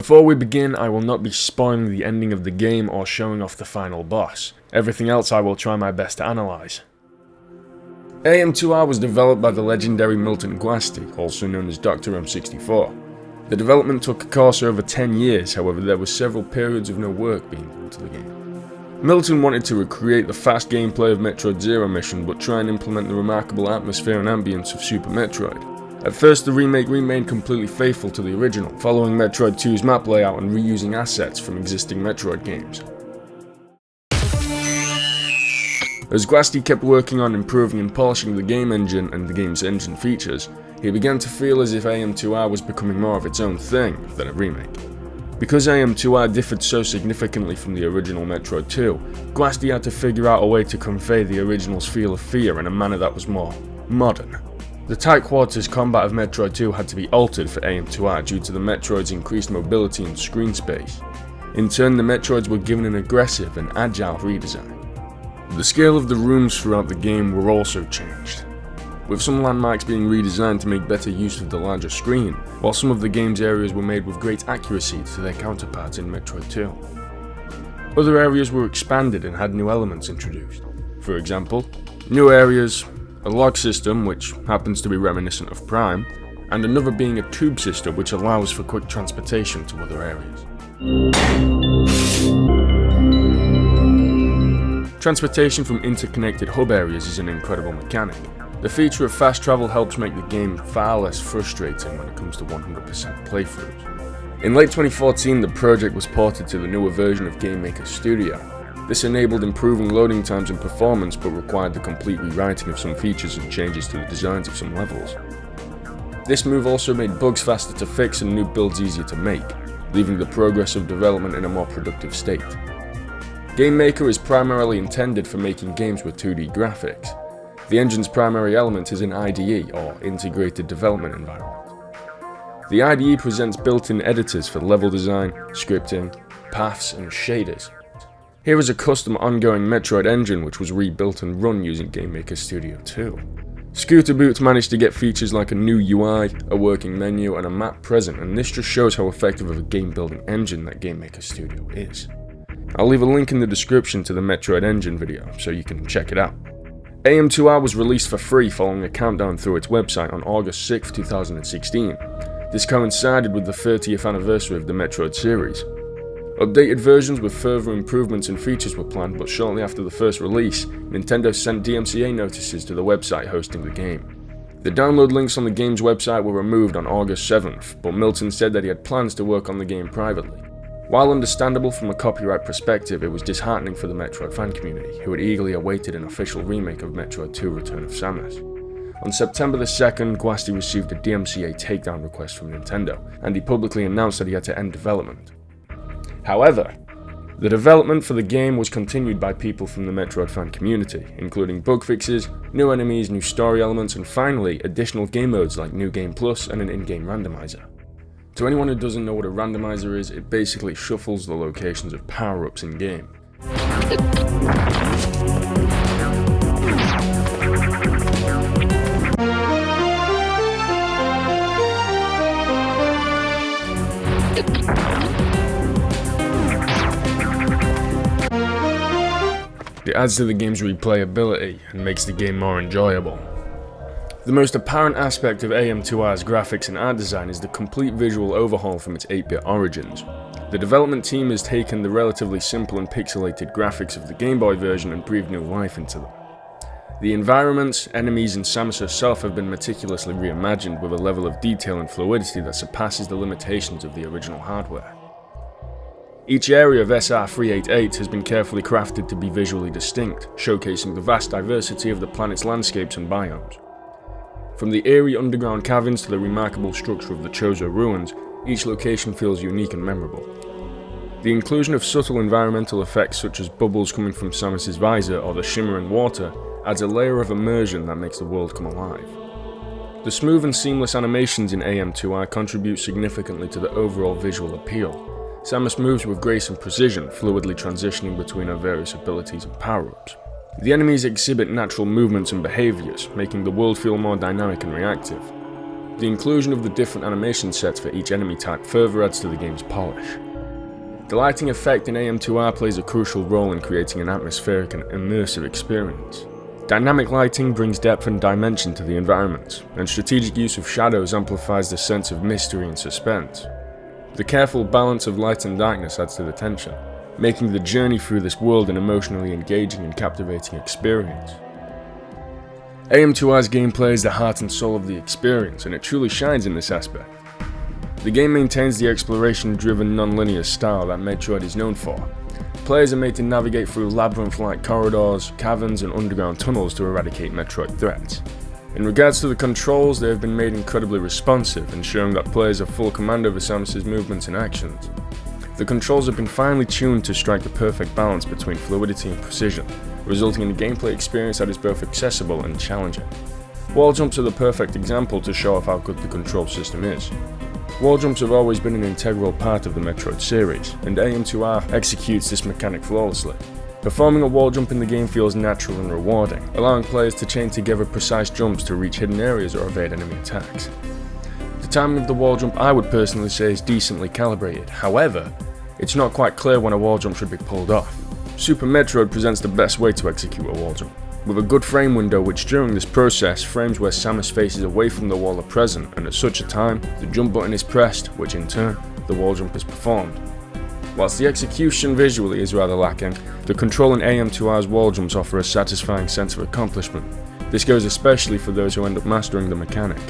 Before we begin, I will not be spoiling the ending of the game or showing off the final boss. Everything else I will try my best to analyse. AM2R was developed by the legendary Milton Guasti, also known as Dr. M64. The development took a course over 10 years, however there were several periods of no work being done to the game. Milton wanted to recreate the fast gameplay of Metroid Zero Mission, but try and implement the remarkable atmosphere and ambience of Super Metroid. At first, the remake remained completely faithful to the original, following Metroid 2's map layout and reusing assets from existing Metroid games. As Guasti kept working on improving and polishing the game engine and the game's engine features, he began to feel as if AM2R was becoming more of its own thing than a remake. Because AM2R differed so significantly from the original Metroid 2, Guasti had to figure out a way to convey the original's feel of fear in a manner that was more modern. The tight quarters combat of Metroid 2 had to be altered for AM2R due to the Metroid's increased mobility and screen space. In turn, the Metroids were given an aggressive and agile redesign. The scale of the rooms throughout the game were also changed, with some landmarks being redesigned to make better use of the larger screen, while some of the game's areas were made with great accuracy to their counterparts in Metroid 2. Other areas were expanded and had new elements introduced. For example, new areas, a log system which happens to be reminiscent of Prime, and another being a tube system which allows for quick transportation to other areas. Transportation from interconnected hub areas is an incredible mechanic. The feature of fast travel helps make the game far less frustrating when it comes to 100% playthroughs. In late 2014, the project was ported to the newer version of GameMaker Studio. This enabled improving loading times and performance, but required the complete rewriting of some features and changes to the designs of some levels. This move also made bugs faster to fix and new builds easier to make, leaving the progress of development in a more productive state. GameMaker is primarily intended for making games with 2D graphics. The engine's primary element is an IDE, or Integrated Development Environment. The IDE presents built-in editors for level design, scripting, paths, and shaders. Here is a custom ongoing Metroid engine which was rebuilt and run using GameMaker Studio 2. Scooter Boots managed to get features like a new UI, a working menu, and a map present, and this just shows how effective of a game-building engine that GameMaker Studio is. I'll leave a link in the description to the Metroid engine video, so you can check it out. AM2R was released for free following a countdown through its website on August 6, 2016. This coincided with the 30th anniversary of the Metroid series. Updated versions with further improvements and features were planned, but shortly after the first release, Nintendo sent DMCA notices to the website hosting the game. The download links on the game's website were removed on August 7th, but Milton said that he had plans to work on the game privately. While understandable from a copyright perspective, it was disheartening for the Metroid fan community, who had eagerly awaited an official remake of Metroid 2 Return of Samus. On September the 2nd, Guasti received a DMCA takedown request from Nintendo, and he publicly announced that he had to end development. However, the development for the game was continued by people from the Metroid fan community, including bug fixes, new enemies, new story elements, and finally, additional game modes like New Game Plus and an in-game randomizer. To anyone who doesn't know what a randomizer is, it basically shuffles the locations of power-ups in-game. It adds to the game's replayability and makes the game more enjoyable. The most apparent aspect of AM2R's graphics and art design is the complete visual overhaul from its 8-bit origins. The development team has taken the relatively simple and pixelated graphics of the Game Boy version and breathed new life into them. The environments, enemies, and Samus herself have been meticulously reimagined with a level of detail and fluidity that surpasses the limitations of the original hardware. Each area of SR388 has been carefully crafted to be visually distinct, showcasing the vast diversity of the planet's landscapes and biomes. From the eerie underground caverns to the remarkable structure of the Chozo ruins, each location feels unique and memorable. The inclusion of subtle environmental effects such as bubbles coming from Samus's visor or the shimmering water adds a layer of immersion that makes the world come alive. The smooth and seamless animations in AM2R contribute significantly to the overall visual appeal. Samus moves with grace and precision, fluidly transitioning between her various abilities and power-ups. The enemies exhibit natural movements and behaviours, making the world feel more dynamic and reactive. The inclusion of the different animation sets for each enemy type further adds to the game's polish. The lighting effect in AM2R plays a crucial role in creating an atmospheric and immersive experience. Dynamic lighting brings depth and dimension to the environment, and strategic use of shadows amplifies the sense of mystery and suspense. The careful balance of light and darkness adds to the tension, making the journey through this world an emotionally engaging and captivating experience. AM2R's gameplay is the heart and soul of the experience, and it truly shines in this aspect. The game maintains the exploration-driven non-linear style that Metroid is known for. Players are made to navigate through labyrinth-like corridors, caverns, and underground tunnels to eradicate Metroid threats. In regards to the controls, they have been made incredibly responsive, ensuring that players have full command over Samus's movements and actions. The controls have been finely tuned to strike the perfect balance between fluidity and precision, resulting in a gameplay experience that is both accessible and challenging. Wall jumps are the perfect example to show off how good the control system is. Wall jumps have always been an integral part of the Metroid series, and AM2R executes this mechanic flawlessly. Performing a wall jump in the game feels natural and rewarding, allowing players to chain together precise jumps to reach hidden areas or evade enemy attacks. The timing of the wall jump I would personally say is decently calibrated, however, it's not quite clear when a wall jump should be pulled off. Super Metroid presents the best way to execute a wall jump, with a good frame window which during this process frames where Samus faces away from the wall are present, and at such a time, the jump button is pressed, which in turn, the wall jump is performed. Whilst the execution visually is rather lacking, the control in AM2R's wall jumps offer a satisfying sense of accomplishment. This goes especially for those who end up mastering the mechanic.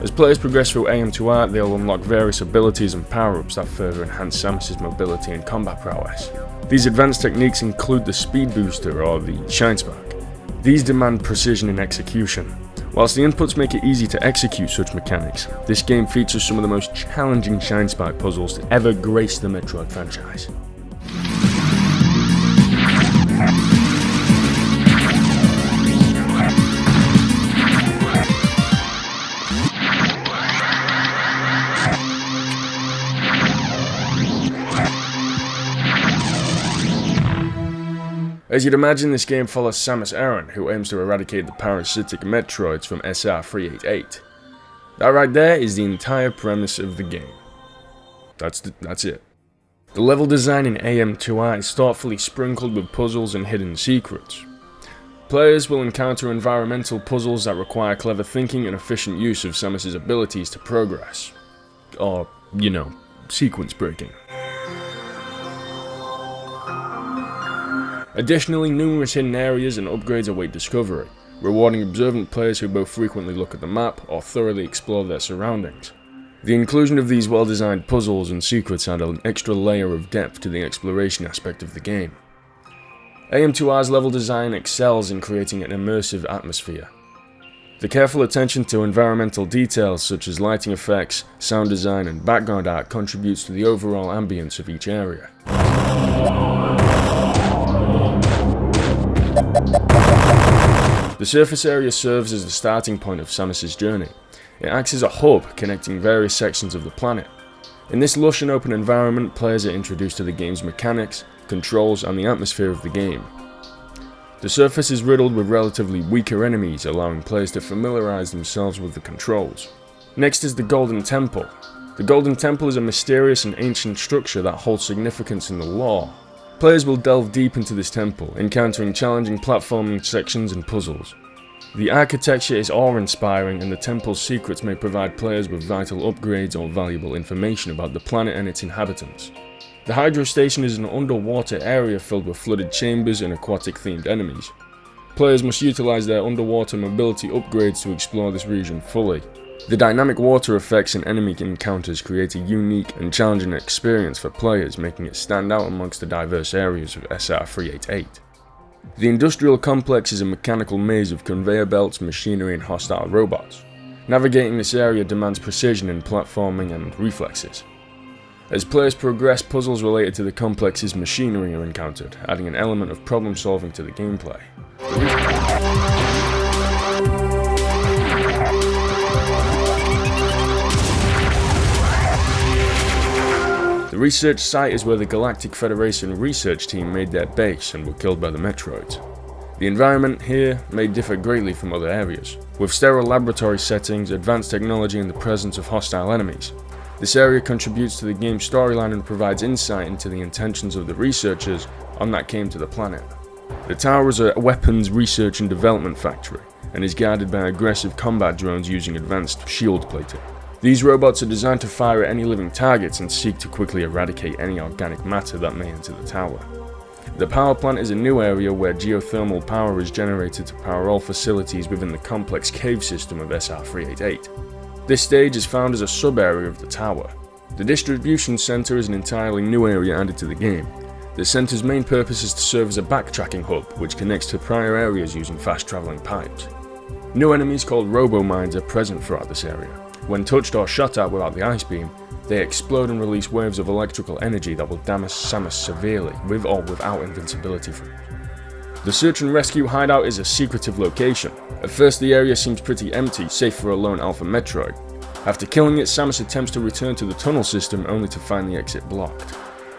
As players progress through AM2R, they'll unlock various abilities and power-ups that further enhance Samus's mobility and combat prowess. These advanced techniques include the Speed Booster or the Shine Spark. These demand precision in execution. Whilst the inputs make it easy to execute such mechanics, this game features some of the most challenging Shine Spark puzzles to ever grace the Metroid franchise. As you'd imagine, this game follows Samus Aran, who aims to eradicate the parasitic Metroids from SR388. That right there is the entire premise of the game. That's it. The level design in AM2R is thoughtfully sprinkled with puzzles and hidden secrets. Players will encounter environmental puzzles that require clever thinking and efficient use of Samus's abilities to progress. Or, sequence breaking. Additionally, numerous hidden areas and upgrades await discovery, rewarding observant players who both frequently look at the map or thoroughly explore their surroundings. The inclusion of these well-designed puzzles and secrets add an extra layer of depth to the exploration aspect of the game. AM2R's level design excels in creating an immersive atmosphere. The careful attention to environmental details such as lighting effects, sound design, and background art contributes to the overall ambience of each area. The surface area serves as the starting point of Samus's journey. It acts as a hub connecting various sections of the planet. In this lush and open environment, players are introduced to the game's mechanics, controls, and the atmosphere of the game. The surface is riddled with relatively weaker enemies, allowing players to familiarize themselves with the controls. Next is the Golden Temple. The Golden Temple is a mysterious and ancient structure that holds significance in the lore. Players will delve deep into this temple, encountering challenging platforming sections and puzzles. The architecture is awe-inspiring, and the temple's secrets may provide players with vital upgrades or valuable information about the planet and its inhabitants. The Hydro Station is an underwater area filled with flooded chambers and aquatic-themed enemies. Players must utilize their underwater mobility upgrades to explore this region fully. The dynamic water effects and enemy encounters create a unique and challenging experience for players, making it stand out amongst the diverse areas of SR388. The industrial complex is a mechanical maze of conveyor belts, machinery, and hostile robots. Navigating this area demands precision in platforming and reflexes. As players progress, puzzles related to the complex's machinery are encountered, adding an element of problem solving to the gameplay. The research site is where the Galactic Federation research team made their base and were killed by the Metroids. The environment here may differ greatly from other areas. with sterile laboratory settings, advanced technology and the presence of hostile enemies. This area contributes to the game's storyline and provides insight into the intentions of the researchers on that came to the planet. The tower is a weapons research and development factory, and is guarded by aggressive combat drones using advanced shield plating. These robots are designed to fire at any living targets and seek to quickly eradicate any organic matter that may enter the tower. The power plant is a new area where geothermal power is generated to power all facilities within the complex cave system of SR388. This stage is found as a sub-area of the tower. The distribution center is an entirely new area added to the game. The center's main purpose is to serve as a backtracking hub, which connects to prior areas using fast-traveling pipes. New enemies called robo-mines are present throughout this area. When touched or shot at without the ice beam, they explode and release waves of electrical energy that will damage Samus severely, with or without invincibility from it. The search and rescue hideout is a secretive location. At first the area seems pretty empty, save for a lone Alpha Metroid. After killing it, Samus attempts to return to the tunnel system only to find the exit blocked.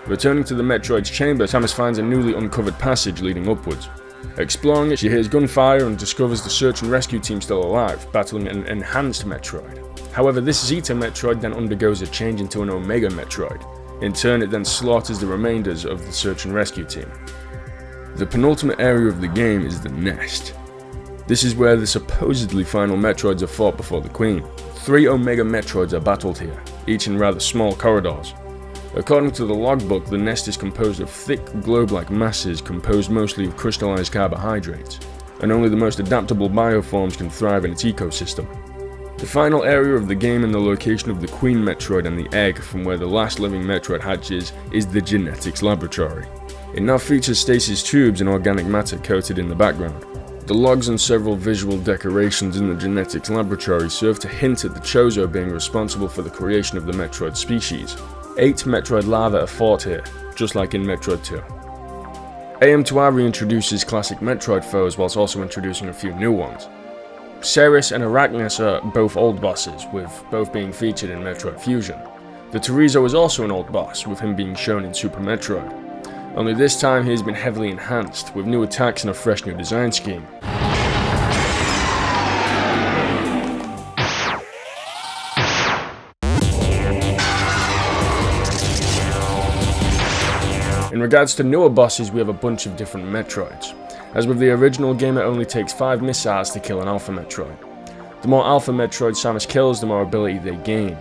Returning to the Metroid's chamber, Samus finds a newly uncovered passage leading upwards. Exploring it, she hears gunfire and discovers the search and rescue team still alive, battling an enhanced Metroid. However, this Zeta Metroid then undergoes a change into an Omega Metroid. In turn, it then slaughters the remainders of the search and rescue team. The penultimate area of the game is the Nest. This is where the supposedly final Metroids are fought before the Queen. 3 Omega Metroids are battled here, each in rather small corridors. According to the logbook, the Nest is composed of thick, globe-like masses composed mostly of crystallized carbohydrates, and only the most adaptable bioforms can thrive in its ecosystem. The final area of the game and the location of the Queen Metroid and the egg from where the last living Metroid hatches is the Genetics Laboratory. It now features stasis tubes and organic matter coated in the background. The logs and several visual decorations in the Genetics Laboratory serve to hint at the Chozo being responsible for the creation of the Metroid species. 8 Metroid larvae are fought here, just like in Metroid 2. AM2R reintroduces classic Metroid foes whilst also introducing a few new ones. Ceres and Arachnis are both old bosses, with both being featured in Metroid Fusion. The Torizo is also an old boss, with him being shown in Super Metroid. Only this time he has been heavily enhanced, with new attacks and a fresh new design scheme. In regards to newer bosses, we have a bunch of different Metroids. As with the original game, it only takes 5 missiles to kill an Alpha Metroid. The more Alpha Metroids Samus kills, the more ability they gain.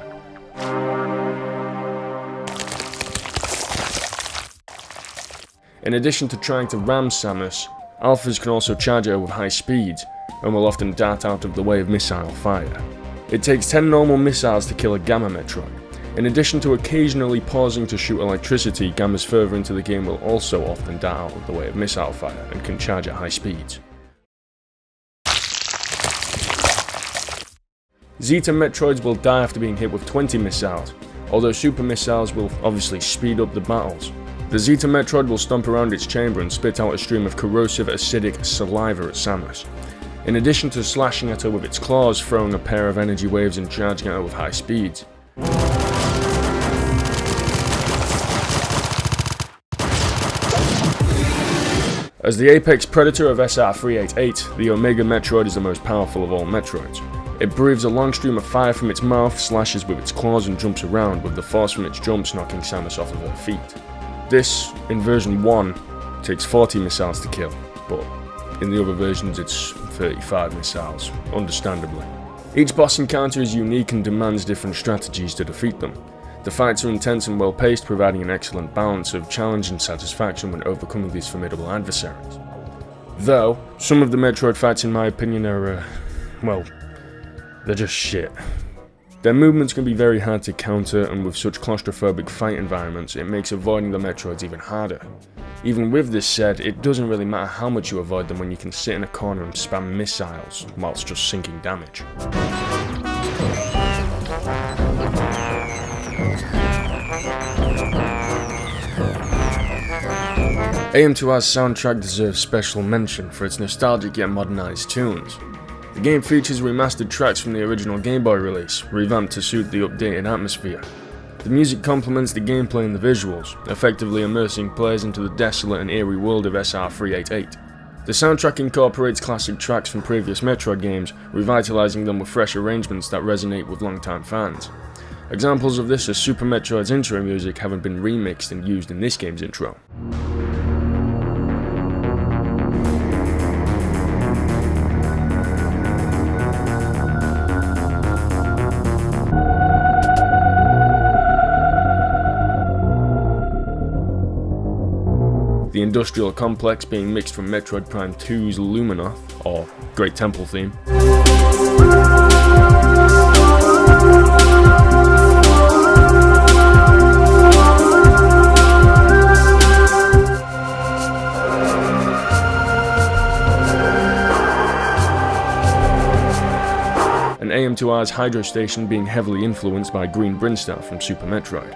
In addition to trying to ram Samus, Alphas can also charge her with high speeds, and will often dart out of the way of missile fire. It takes 10 normal missiles to kill a Gamma Metroid. In addition to occasionally pausing to shoot electricity, Gammas further into the game will also often dart out of the way of missile fire and can charge at high speeds. Zeta Metroids will die after being hit with 20 missiles, although Super Missiles will obviously speed up the battles. The Zeta Metroid will stomp around its chamber and spit out a stream of corrosive, acidic saliva at Samus. In addition to slashing at her with its claws, throwing a pair of energy waves and charging at her with high speeds. As the apex predator of SR388, the Omega Metroid is the most powerful of all Metroids. It breathes a long stream of fire from its mouth, slashes with its claws and jumps around, with the force from its jumps knocking Samus off of her feet. This, in version 1, takes 40 missiles to kill, but in the other versions it's 35 missiles, understandably. Each boss encounter is unique and demands different strategies to defeat them. The fights are intense and well paced, providing an excellent balance of challenge and satisfaction when overcoming these formidable adversaries. Though, some of the Metroid fights in my opinion are, well, they're just shit. Their movements can be very hard to counter, and with such claustrophobic fight environments, it makes avoiding the Metroids even harder. Even with this said, it doesn't really matter how much you avoid them when you can sit in a corner and spam missiles, whilst just sinking damage. AM2R's soundtrack deserves special mention for its nostalgic yet modernized tunes. The game features remastered tracks from the original Game Boy release, revamped to suit the updated atmosphere. The music complements the gameplay and the visuals, effectively immersing players into the desolate and eerie world of SR388. The soundtrack incorporates classic tracks from previous Metroid games, revitalizing them with fresh arrangements that resonate with longtime fans. Examples of this are Super Metroid's intro music having been remixed and used in this game's intro. The industrial complex being mixed from Metroid Prime 2's Luminoth, or Great Temple theme. And AM2R's Hydro Station being heavily influenced by Green Brimstone from Super Metroid.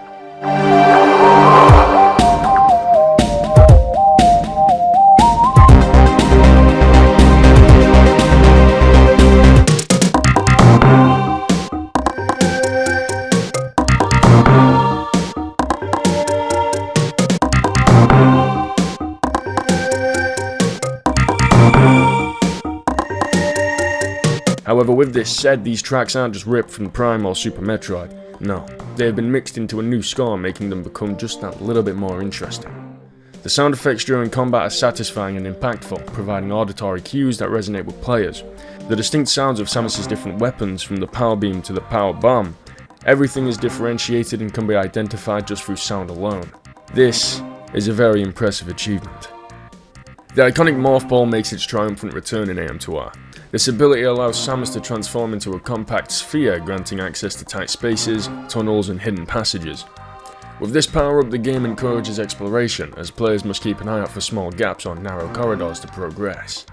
However, with this said, these tracks aren't just ripped from Prime or Super Metroid. No, they have been mixed into a new score, making them become just that little bit more interesting. The sound effects during combat are satisfying and impactful, providing auditory cues that resonate with players. The distinct sounds of Samus's different weapons, from the power beam to the power bomb, everything is differentiated and can be identified just through sound alone. This is a very impressive achievement. The iconic Morph Ball makes its triumphant return in AM2R. This ability allows Samus to transform into a compact sphere, granting access to tight spaces, tunnels, and hidden passages. With this power-up, the game encourages exploration, as players must keep an eye out for small gaps or narrow corridors to progress.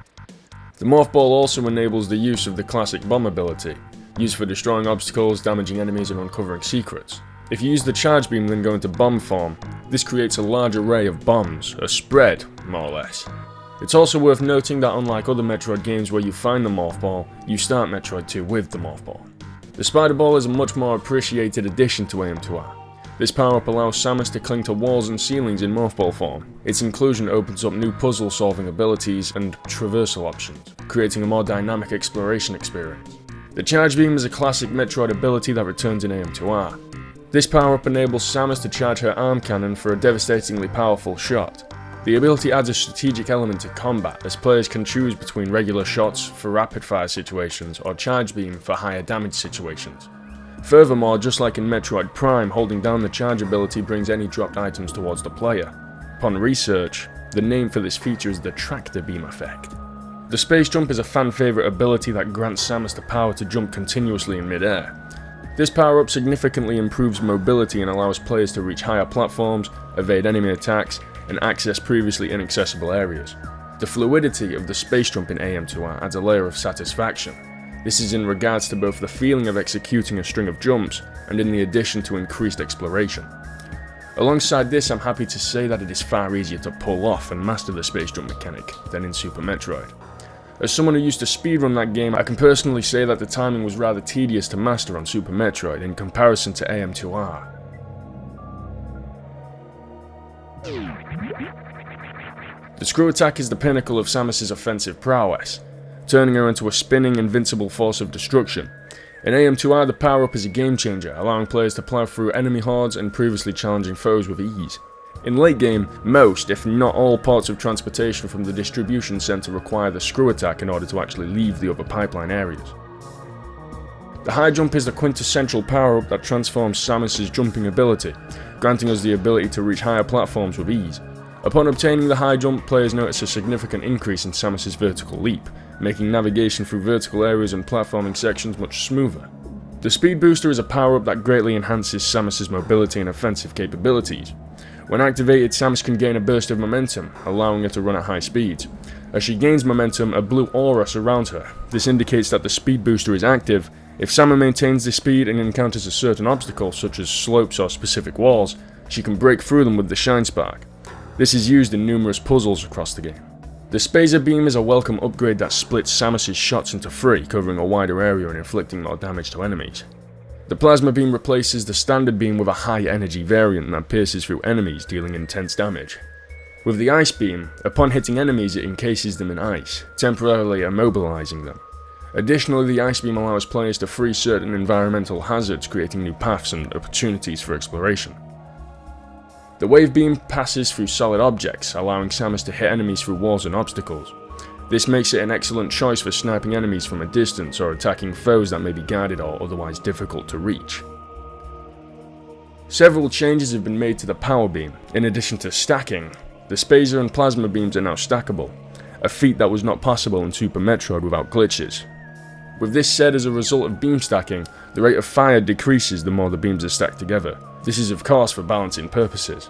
The Morph Ball also enables the use of the classic bomb ability, used for destroying obstacles, damaging enemies, and uncovering secrets. If you use the charge beam then go into bomb form, this creates a large array of bombs, a spread, more or less. It's also worth noting that unlike other Metroid games where you find the Morph Ball, you start Metroid 2 with the Morph Ball. The Spider Ball is a much more appreciated addition to AM2R. This power-up allows Samus to cling to walls and ceilings in Morph Ball form. Its inclusion opens up new puzzle-solving abilities and traversal options, creating a more dynamic exploration experience. The Charge Beam is a classic Metroid ability that returns in AM2R. This power-up enables Samus to charge her arm cannon for a devastatingly powerful shot. The ability adds a strategic element to combat, as players can choose between regular shots for rapid-fire situations or Charge Beam for higher damage situations. Furthermore, just like in Metroid Prime, holding down the charge ability brings any dropped items towards the player. Upon research, the name for this feature is the Tractor Beam effect. The Space Jump is a fan-favourite ability that grants Samus the power to jump continuously in mid-air. This power-up significantly improves mobility and allows players to reach higher platforms, evade enemy attacks, and access previously inaccessible areas. The fluidity of the space jump in AM2R adds a layer of satisfaction. This is in regards to both the feeling of executing a string of jumps and in the addition to increased exploration. Alongside this, I'm happy to say that it is far easier to pull off and master the space jump mechanic than in Super Metroid. As someone who used to speedrun that game, I can personally say that the timing was rather tedious to master on Super Metroid in comparison to AM2R. The screw attack is the pinnacle of Samus's offensive prowess, turning her into a spinning, invincible force of destruction. In AM2R, the power-up is a game changer, allowing players to plow through enemy hordes and previously challenging foes with ease. In late game, most, if not all, parts of transportation from the distribution center require the screw attack in order to actually leave the other pipeline areas. The high jump is the quintessential power-up that transforms Samus's jumping ability, granting us the ability to reach higher platforms with ease. Upon obtaining the high jump, players notice a significant increase in Samus's vertical leap, making navigation through vertical areas and platforming sections much smoother. The speed booster is a power-up that greatly enhances Samus's mobility and offensive capabilities. When activated, Samus can gain a burst of momentum, allowing her to run at high speeds. As she gains momentum, a blue aura surrounds her. This indicates that the speed booster is active. If Samus maintains this speed and encounters a certain obstacle, such as slopes or specific walls, she can break through them with the Shine Spark. This is used in numerous puzzles across the game. The Spazer Beam is a welcome upgrade that splits Samus's shots into three, covering a wider area and inflicting more damage to enemies. The Plasma Beam replaces the standard beam with a high energy variant that pierces through enemies, dealing intense damage. With the ice beam, upon hitting enemies it encases them in ice, temporarily immobilizing them. Additionally, the ice beam allows players to free certain environmental hazards, creating new paths and opportunities for exploration. The wave beam passes through solid objects, allowing Samus to hit enemies through walls and obstacles. This makes it an excellent choice for sniping enemies from a distance or attacking foes that may be guarded or otherwise difficult to reach. Several changes have been made to the power beam. In addition to stacking, the Spacer and Plasma beams are now stackable, a feat that was not possible in Super Metroid without glitches. With this said, as a result of beam stacking, the rate of fire decreases the more the beams are stacked together. This is of course for balancing purposes.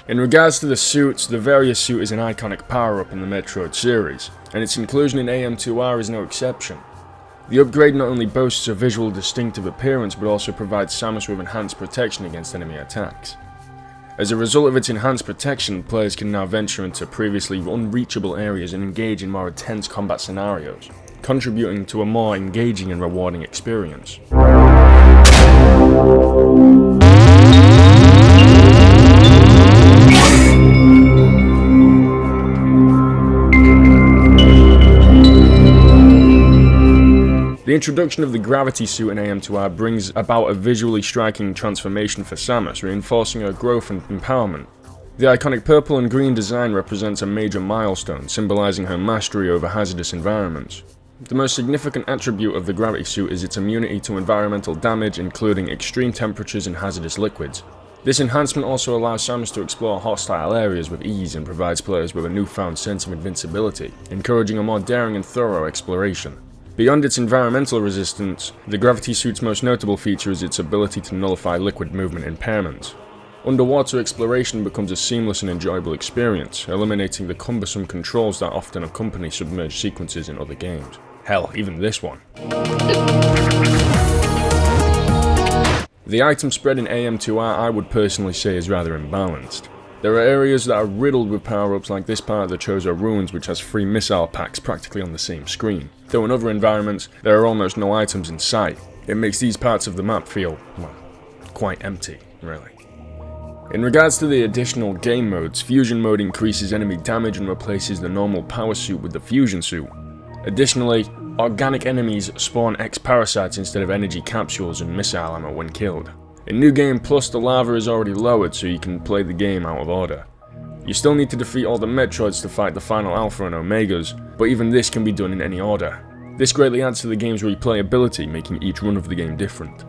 In regards to the suits, the Various suit is an iconic power-up in the Metroid series, and its inclusion in AM2R is no exception. The upgrade not only boasts a visual distinctive appearance, but also provides Samus with enhanced protection against enemy attacks. As a result of its enhanced protection, players can now venture into previously unreachable areas and engage in more intense combat scenarios, contributing to a more engaging and rewarding experience. The introduction of the gravity suit in AM2R brings about a visually striking transformation for Samus, reinforcing her growth and empowerment. The iconic purple and green design represents a major milestone, symbolizing her mastery over hazardous environments. The most significant attribute of the gravity suit is its immunity to environmental damage, including extreme temperatures and hazardous liquids. This enhancement also allows Samus to explore hostile areas with ease and provides players with a newfound sense of invincibility, encouraging a more daring and thorough exploration. Beyond its environmental resistance, the gravity suit's most notable feature is its ability to nullify liquid movement impairments. Underwater exploration becomes a seamless and enjoyable experience, eliminating the cumbersome controls that often accompany submerged sequences in other games. Hell, even this one. The item spread in AM2R I would personally say is rather imbalanced. There are areas that are riddled with power-ups like this part of the Chozo Ruins, which has 3 missile packs practically on the same screen. Though in other environments, there are almost no items in sight. It makes these parts of the map feel, well, quite empty, really. In regards to the additional game modes, Fusion Mode increases enemy damage and replaces the normal power suit with the Fusion suit. Additionally, organic enemies spawn X-parasites instead of energy capsules and missile ammo when killed. In New Game Plus, the lava is already lowered, so you can play the game out of order. You still need to defeat all the Metroids to fight the final Alpha and Omegas, but even this can be done in any order. This greatly adds to the game's replayability, making each run of the game different.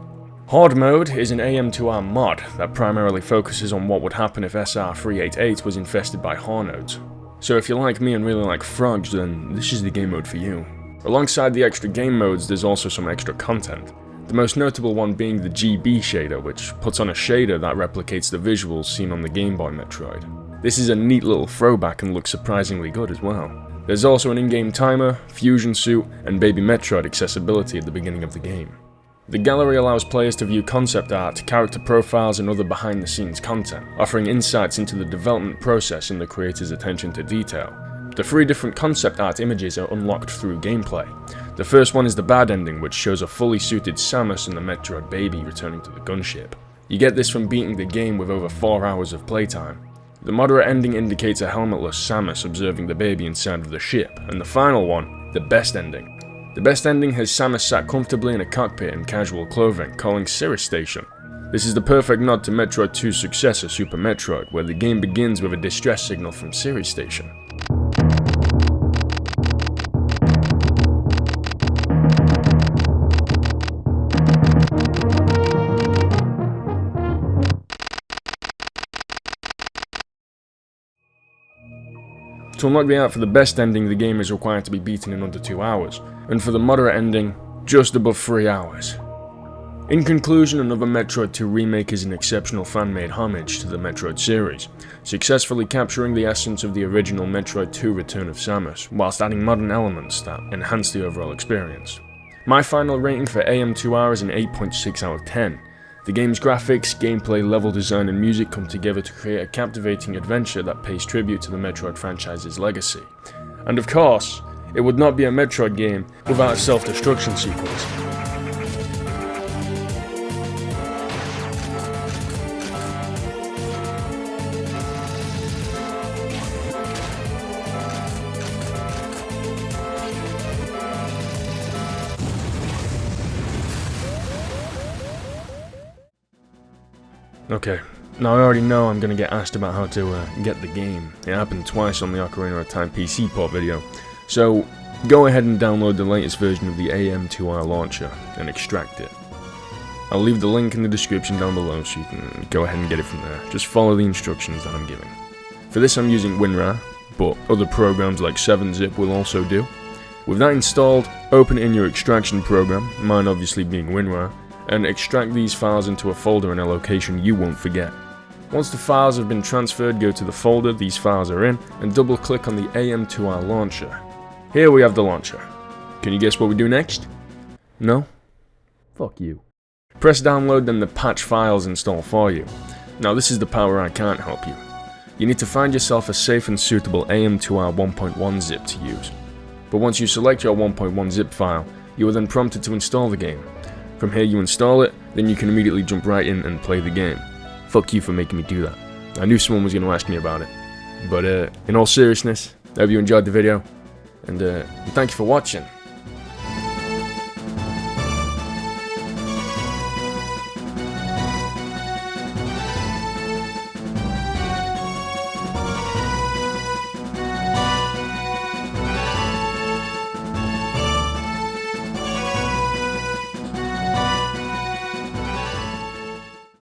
Horde Mode is an AM2R mod that primarily focuses on what would happen if SR388 was infested by Hornodes. So if you're like me and really like frogs, then this is the game mode for you. Alongside the extra game modes, there's also some extra content. The most notable one being the GB shader, which puts on a shader that replicates the visuals seen on the Game Boy Metroid. This is a neat little throwback and looks surprisingly good as well. There's also an in-game timer, fusion suit, and Baby Metroid accessibility at the beginning of the game. The gallery allows players to view concept art, character profiles, and other behind-the-scenes content, offering insights into the development process and the creator's attention to detail. The 3 different concept art images are unlocked through gameplay. The first one is the bad ending, which shows a fully suited Samus and the Metroid baby returning to the gunship. You get this from beating the game with over 4 hours of playtime. The moderate ending indicates a helmetless Samus observing the baby inside of the ship, and the final one, the best ending. The best ending has Samus sat comfortably in a cockpit in casual clothing, calling Cirrus Station. This is the perfect nod to Metroid 2's successor, Super Metroid, where the game begins with a distress signal from Cirrus Station. To unlock the art for the best ending, the game is required to be beaten in under 2 hours, and for the moderate ending, just above 3 hours. In conclusion, another Metroid 2 remake is an exceptional fan-made homage to the Metroid series, successfully capturing the essence of the original Metroid 2 Return of Samus, whilst adding modern elements that enhance the overall experience. My final rating for AM2R is an 8.6 out of 10. The game's graphics, gameplay, level design, and music come together to create a captivating adventure that pays tribute to the Metroid franchise's legacy. And of course, it would not be a Metroid game without a self-destruction sequence. Okay, now I already know I'm gonna get asked about how to get the game. It happened twice on the Ocarina of Time PC port video. So, go ahead and download the latest version of the AM2R launcher and extract it. I'll leave the link in the description down below so you can go ahead and get it from there. Just follow the instructions that I'm giving. For this I'm using WinRAR, but other programs like 7-Zip will also do. With that installed, open it in your extraction program, mine obviously being WinRAR, and extract these files into a folder in a location you won't forget. Once the files have been transferred, go to the folder these files are in, and double click on the AM2R launcher. Here we have the launcher. Can you guess what we do next? No? Fuck you. Press download, then the patch files install for you. Now this is the part where I can't help you. You need to find yourself a safe and suitable AM2R 1.1 zip to use. But once you select your 1.1 zip file, you are then prompted to install the game. From here you install it, then you can immediately jump right in and play the game. Fuck you for making me do that. I knew someone was going to ask me about it. But in all seriousness, I hope you enjoyed the video, and thank you for watching.